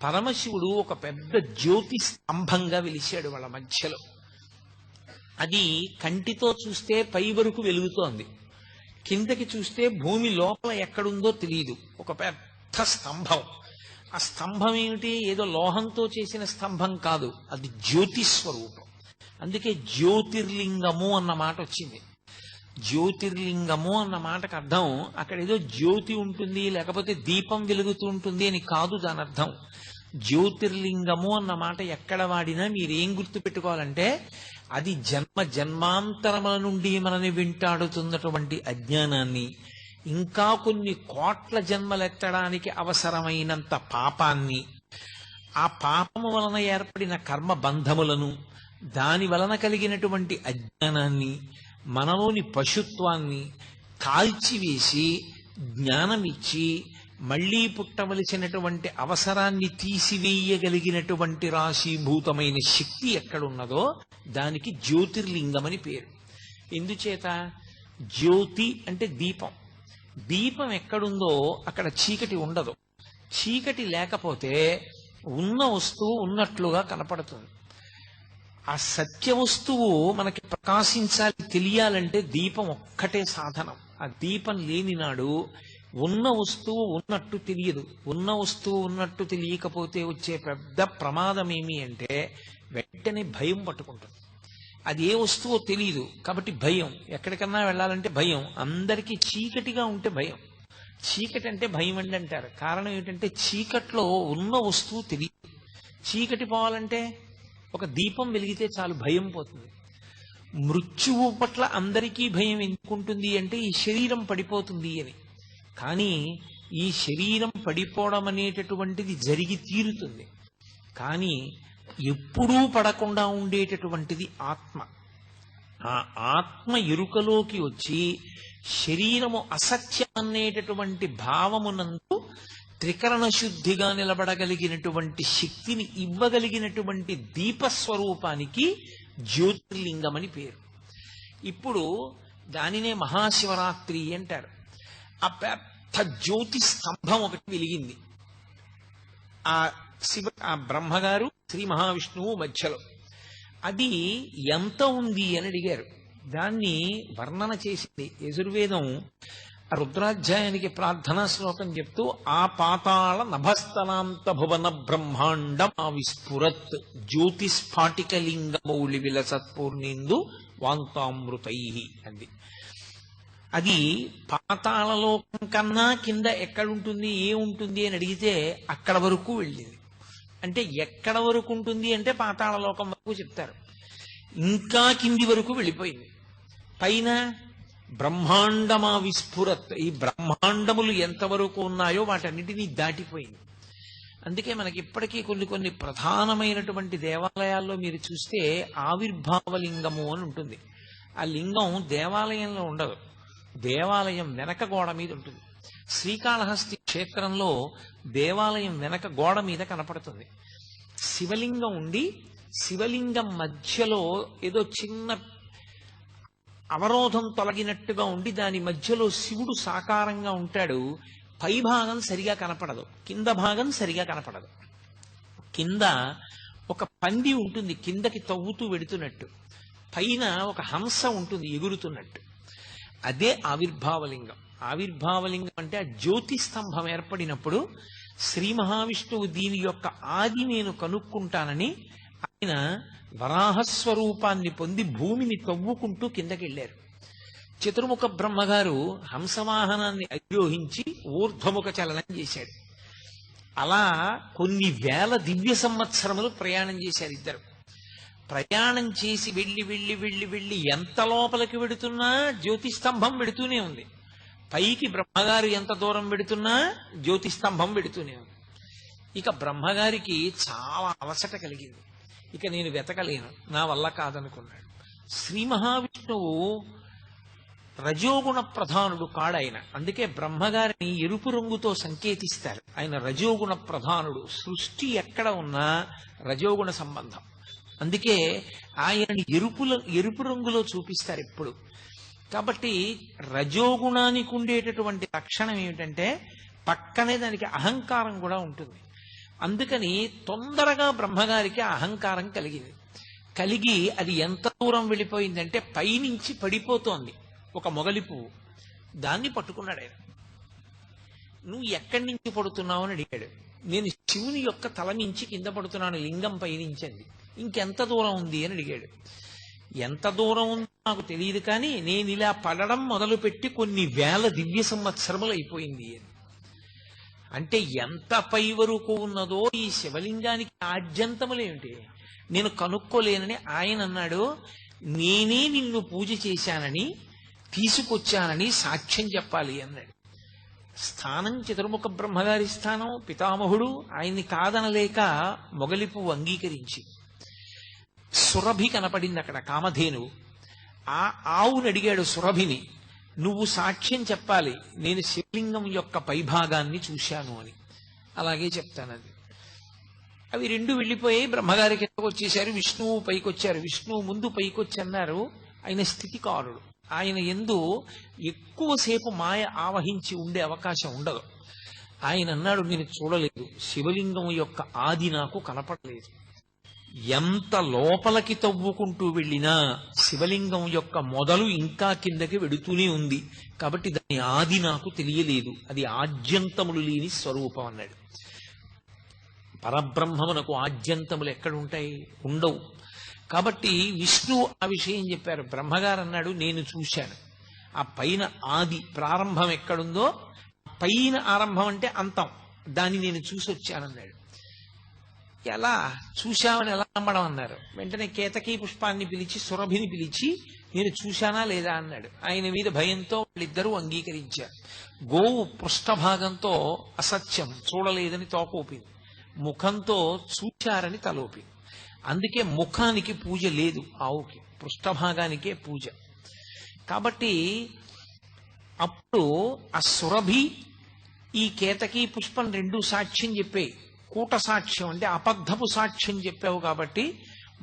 పరమశివుడు ఒక పెద్ద జ్యోతి స్తంభంగా వెలిశాడు వాళ్ళ మధ్యలో. అది కంటితో చూస్తే పై వరకు వెలుగుతోంది, కిందకి చూస్తే భూమి లోపల ఎక్కడుందో తెలియదు. ఒక పెద్ద స్తంభం. ఆ స్తంభం ఏమిటి? ఏదో లోహంతో చేసిన స్తంభం కాదు, అది జ్యోతి స్వరూపం. అందుకే జ్యోతిర్లింగము అన్న మాట వచ్చింది. జ్యోతిర్లింగము అన్న మాటకు అర్థం అక్కడ ఏదో జ్యోతి ఉంటుంది, లేకపోతే దీపం వెలుగుతూ ఉంటుంది అని కాదు దాని అర్థం. జ్యోతిర్లింగము అన్న మాట ఎక్కడ వాడినా మీరేం గుర్తు పెట్టుకోవాలంటే అది జన్మ జన్మాంతరముల నుండి మనని వెంటాడుతున్నటువంటి అజ్ఞానాన్ని, ఇంకా కొన్ని కోట్ల జన్మలెత్తడానికి అవసరమైనంత పాపాన్ని, ఆ పాపము వలన ఏర్పడిన కర్మ బంధములను, దాని వలన కలిగినటువంటి అజ్ఞానాన్ని, మనలోని పశుత్వాన్ని కాల్చివేసి జ్ఞానమిచ్చి మళ్లీ పుట్టవలసినటువంటి అవసరాన్ని తీసివేయగలిగినటువంటి రాశీభూతమైన శక్తి ఎక్కడున్నదో దానికి జ్యోతిర్లింగమని పేరు. ఎందుచేత? జ్యోతి అంటే దీపం. దీపం ఎక్కడుందో అక్కడ చీకటి ఉండదు. చీకటి లేకపోతే ఉన్న వస్తువు ఉన్నట్లుగా కనపడుతుంది. ఆ సత్య వస్తువు మనకి ప్రకాశించాలి, తెలియాలంటే దీపం ఒక్కటే సాధనం. ఆ దీపం లేని నాడు ఉన్న వస్తువు ఉన్నట్టు తెలియదు. ఉన్న వస్తువు ఉన్నట్టు తెలియకపోతే వచ్చే పెద్ద ప్రమాదం ఏమి అంటే వెంటనే భయం పట్టుకుంటుంది. అది ఏ వస్తువో తెలియదు కాబట్టి భయం. ఎక్కడికన్నా వెళ్ళాలంటే భయం. అందరికీ చీకటిగా ఉంటే భయం. చీకటి అంటే భయం అండి అంటారు. కారణం ఏంటంటే చీకట్లో ఉన్న వస్తువు తెలియదు. చీకటి పోవాలంటే ఒక దీపం వెలిగితే చాలు, భయం పోతుంది. మృత్యువు పట్ల అందరికీ భయం ఎందుకుంటుంది అంటే ఈ శరీరం పడిపోతుంది అని. కానీ ఈ శరీరం పడిపోవడం అనేటటువంటిది జరిగి తీరుతుంది. కానీ ఎప్పుడూ పడకుండా ఉండేటటువంటిది ఆత్మ. ఆ ఆత్మ ఎరుకలోకి వచ్చి శరీరము అసత్యం అనేటటువంటి భావమునందు త్రికరణ శుద్ధిగా నిలబడగలిగినటువంటి శక్తిని ఇవ్వగలిగినటువంటి దీపస్వరూపానికి జ్యోతిర్లింగమని పేరు. ఇప్పుడు దానినే మహాశివరాత్రి అంటారు. ఆ పెద్ద జ్యోతి స్తంభం ఒకటి వెలిగింది. ఆ బ్రహ్మగారు శ్రీ మహావిష్ణువు మధ్యలో. అది ఎంత ఉంది అని అడిగారు. దాన్ని వర్ణన చేసింది యజుర్వేదం. రుద్రాధ్యాయానికి ప్రార్థనా శ్లోకం చెప్తూ ఆ పాతాళ నభస్థలాంత భువన బ్రహ్మాండం ఆ విస్ఫురత్ జ్యోతిస్ఫాటికలింగమౌళి విలసత్పూర్ణిందు వాంతామృతై అంది. అది పాతాళలోకం కన్నా కింద ఎక్కడుంటుంది, ఏముంటుంది అని అడిగితే అక్కడ వరకు వెళ్ళింది. అంటే ఎక్కడ వరకు ఉంటుంది అంటే పాతాళలోకం వరకు చెప్తారు. ఇంకా కింది వరకు వెళ్ళిపోయింది. పైన బ్రహ్మాండమా విస్ఫురత్, ఈ బ్రహ్మాండములు ఎంతవరకు ఉన్నాయో వాటన్నిటినీ దాటిపోయింది. అందుకే మనకి ఇప్పటికీ కొన్ని ప్రధానమైనటువంటి దేవాలయాల్లో మీరు చూస్తే ఆవిర్భావలింగము అని ఉంటుంది. ఆ లింగం దేవాలయంలో ఉండదు, దేవాలయం వెనక గోడ మీద ఉంటుంది. శ్రీకాళహస్తి క్షేత్రంలో దేవాలయం వెనక గోడ మీద కనపడుతుంది. శివలింగం ఉండి శివలింగం మధ్యలో ఏదో చిన్న అవరోధం తొలగినట్టుగా ఉండి దాని మధ్యలో శివుడు సాకారంగా ఉంటాడు. పై భాగం సరిగా కనపడదు, కింద భాగం సరిగా కనపడదు. కింద ఒక పంది ఉంటుంది కిందకి తవ్వుతూ వెడుతున్నట్టు, పైన ఒక హంస ఉంటుంది ఎగురుతున్నట్టు. అదే ఆవిర్భావలింగం. ఆవిర్భావలింగం అంటే ఆ జ్యోతి స్తంభం ఏర్పడినప్పుడు శ్రీ మహావిష్ణువు దీని యొక్క ఆది నేను కనుక్కుంటానని ఆయన వరాహస్వరూపాన్ని పొంది భూమిని తవ్వుకుంటూ కిందకి వెళ్ళారు. చతుర్ముఖ బ్రహ్మగారు హంసవాహనాన్ని అధిరోహించి ఊర్ధ్వముఖ చలనం చేశాడు. అలా కొన్ని వేల దివ్య సంవత్సరములు ప్రయాణం చేశారు ఇద్దరు. ప్రయాణం చేసి వెళ్ళి వెళ్ళి వెళ్ళి వెళ్ళి ఎంత లోపలికి వెడుతున్నా జ్యోతిస్తంభం వెడుతూనే ఉంది. పైకి బ్రహ్మగారు ఎంత దూరం వెడుతున్నా జ్యోతిస్తంభం వెడుతూనే ఉంది. ఇక బ్రహ్మగారికి చాలా అలసట కలిగింది. ఇక నేను వెతకలేను, నా వల్ల కాదనుకున్నాడు. శ్రీ మహావిష్ణువు రజోగుణ ప్రధానుడు కాడాయన. అందుకే బ్రహ్మగారిని ఎరుపు రంగుతో సంకేతిస్తారు. ఆయన రజోగుణ ప్రధానుడు. సృష్టి ఎక్కడ ఉన్నా రజోగుణ సంబంధం. అందుకే ఆయనని ఎరుపు రంగులో చూపిస్తారు ఎప్పుడు. కాబట్టి రజోగుణానికి ఉండేటటువంటి లక్షణం ఏమిటంటే పక్కనే దానికి అహంకారం కూడా ఉంటుంది. అందుకని తొందరగా బ్రహ్మగారికి అహంకారం కలిగి అది ఎంత దూరం వెళ్ళిపోయిందంటే పైనుంచి పడిపోతోంది ఒక మొగలి పువ్వు. దాన్ని పట్టుకున్నాడు ఆయన. నువ్వు ఎక్కడి నుంచి పడుతున్నావు అని అడిగాడు. నేను శివుని యొక్క తల నుంచి కింద పడుతున్నాను, లింగం పైనుంచి అంది. ఇంకెంత దూరం ఉంది అని అడిగాడు. ఎంత దూరం ఉందో నాకు తెలియదు, కానీ నేను ఇలా పడడం మొదలుపెట్టి కొన్ని వేల దివ్య సంవత్సరములు అయిపోయింది అని. అంటే ఎంత పై వరకు ఉన్నదో ఈ శివలింగానికి ఆద్యంతములేమిటి నేను కనుక్కోలేనని ఆయన అన్నాడు. నేనే నిన్ను పూజ చేశానని తీసుకొచ్చానని సాక్ష్యం చెప్పాలి అన్నాడు. స్థానం చతుర్ముఖ బ్రహ్మగారి స్థానం, పితామహుడు, ఆయన్ని కాదనలేక మొగలి పువ్వు అంగీకరించి సురభి కనపడింది అక్కడ, కామధేనువు. ఆ ఆవుని అడిగాడు సురభిని, నువ్వు సాక్ష్యం చెప్పాలి నేను శివలింగం యొక్క పైభాగాన్ని చూశాను అని. అలాగే చెప్తానది. అవి రెండు వెళ్ళిపోయి బ్రహ్మగారి కిందకు వచ్చేశారు. విష్ణువు పైకొచ్చారు. విష్ణువు ముందు పైకొచ్చి అన్నారు, ఆయన స్థితికారుడు, ఆయన యందు ఎక్కువసేపు మాయ ఆవహించి ఉండే అవకాశం ఉండదు. ఆయన అన్నాడు, నేను చూడలేదు, శివలింగం యొక్క ఆది నాకు కనపడలేదు. ఎంత లోపలికి తవ్వుకుంటూ వెళ్ళినా శివలింగం యొక్క మొదలు ఇంకా కిందకి వెడుతూనే ఉంది, కాబట్టి దాని ఆది నాకు తెలియలేదు, అది ఆద్యంతములు లేని స్వరూపం అన్నాడు. పరబ్రహ్మమునకు ఆద్యంతములు ఎక్కడుంటాయి? ఉండవు. కాబట్టి విష్ణువు ఆ విషయం చెప్పారు. బ్రహ్మగారు అన్నాడు, నేను చూశాను, ఆ పైన ఆది ప్రారంభం ఎక్కడుందో, పైన ఆరంభం అంటే అంతం, దాన్ని నేను చూసి వచ్చానన్నాడు. ఎలా చూశామని ఎలా నమ్మడం అన్నారు. వెంటనే కేతకీ పుష్పాన్ని పిలిచి సురభిని పిలిచి నేను చూశానా లేదా అన్నాడు. ఆయన మీద భయంతో వాళ్ళిద్దరూ అంగీకరించారు. గోవు పృష్ఠభాగంతో అసత్యం, చూడలేదని తోకూపింది, ముఖంతో చూచారని తలోపింది. అందుకే ముఖానికి పూజ లేదు ఆవుకి, పృష్ఠభాగానికే పూజ. కాబట్టి అప్పుడు ఆ సురభి ఈ కేతకీ పుష్పం రెండు సాక్ష్యం చెప్పాయి. కూట సాక్ష్యం అంటే అబద్ధపు సాక్ష్యం చెప్పావు కాబట్టి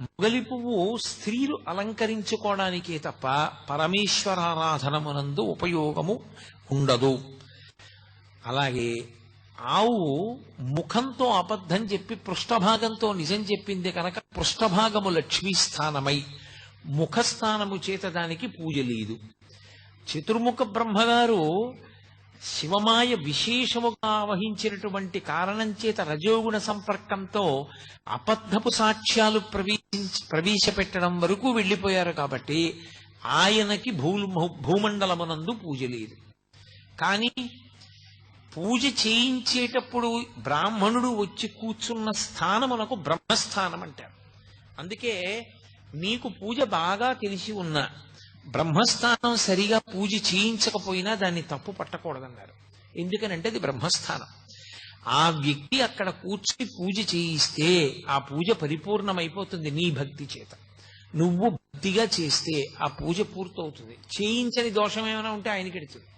మొగలి పువ్వు స్త్రీలు అలంకరించుకోవడానికే తప్ప పరమేశ్వరారాధనమునందు ఉపయోగము ఉండదు. అలాగే ఆవు ముఖంతో అబద్ధం చెప్పి పృష్ఠభాగంతో నిజం చెప్పింది కనుక పృష్ఠభాగము లక్ష్మీస్థానమై ముఖస్థానము చేత దానికి పూజ లేదు. చతుర్ముఖ బ్రహ్మగారు శివమాయ విశేషముగా వహించినటువంటి కారణం చేత రజోగుణ సంపర్కంతో అబద్ధపు సాక్ష్యాలు ప్రవేశపెట్టడం వరకు వెళ్ళిపోయారు. కాబట్టి ఆయనకి భూమండలమునందు పూజ లేదు. కానీ పూజ చేయించేటప్పుడు బ్రాహ్మణుడు వచ్చి కూర్చున్న స్థానమునకు బ్రహ్మస్థానం అంటారు. అందుకే నీకు పూజ బాగా తెలిసి ఉన్నా బ్రహ్మస్థానం సరిగా పూజ చేయించకపోయినా దాన్ని తప్పు పట్టకూడదన్నారు. ఎందుకనంటే అది బ్రహ్మస్థానం. ఆ వ్యక్తి అక్కడ కూర్చుని పూజ చేయిస్తే ఆ పూజ పరిపూర్ణమైపోతుంది నీ భక్తి చేత. నువ్వు భక్తిగా చేస్తే ఆ పూజ పూర్తవుతుంది. చేయించని దోషం ఏమైనా ఉంటే ఆయనకి ఎడుతుంది.